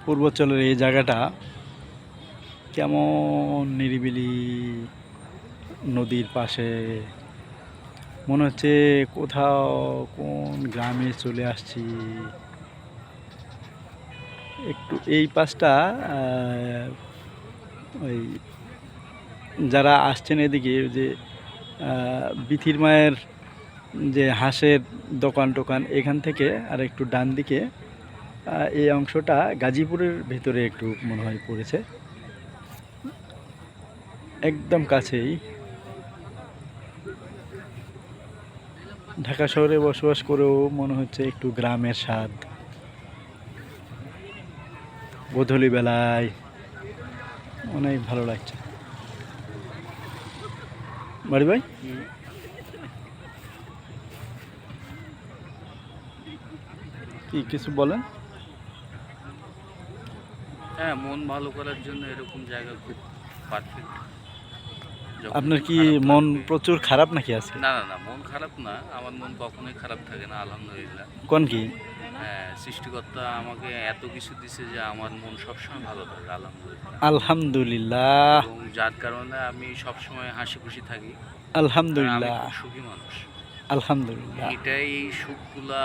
পূর্বাঞ্চলের এই জায়গাটা কেমন নিরিবিলি, নদীর পাশে, মনে হচ্ছে কোথাও কোন গ্রামে চলে আসছি। একটু এই পাশটা ওই যারা আসছেন এদিকে, ওই যে বিথির মায়ের যে হাঁসের দোকান টোকান, এখান থেকে আর একটু ডান দিকে এই অংশটা গাজীপুরের ভেতরে একটু মনে হয় পড়েছে, একদম কাছেই। ঢাকা শহরে বসবাস করেও মনে হচ্ছে একটু গ্রামের স্বাদ। গোধূলি বেলায় অনেক ভালো লাগছে। বাড়ি ভাই, কি কিছু বলেন? হ্যাঁ, মন ভালো করার জন্য এরকম জায়গা খুব পারফেক্ট। যখন আপনার কি খারাপ মন লাগবে, প্রচুর খারাপ নাকি আজকে? না না না, মন খারাপ না, আমার মন কখনোই খারাপ থাকে না, আলহামদুলিল্লাহ। কোন কি? হ্যাঁ, সৃষ্টিকর্তা আমাকে এত কিছু দিছে যে আমার মন সবসময় ভালো থাকে, আলহামদুলিল্লাহ। আলহামদুলিল্লাহ। এবং যার কারণে আমি সবসময় হাসি খুশি থাকি, কারণ আমি আলহামদুলিল্লাহ। খুব সুখী মানুষ। আলহামদুলিল্লাহ। এটাই, এই সুখগুলা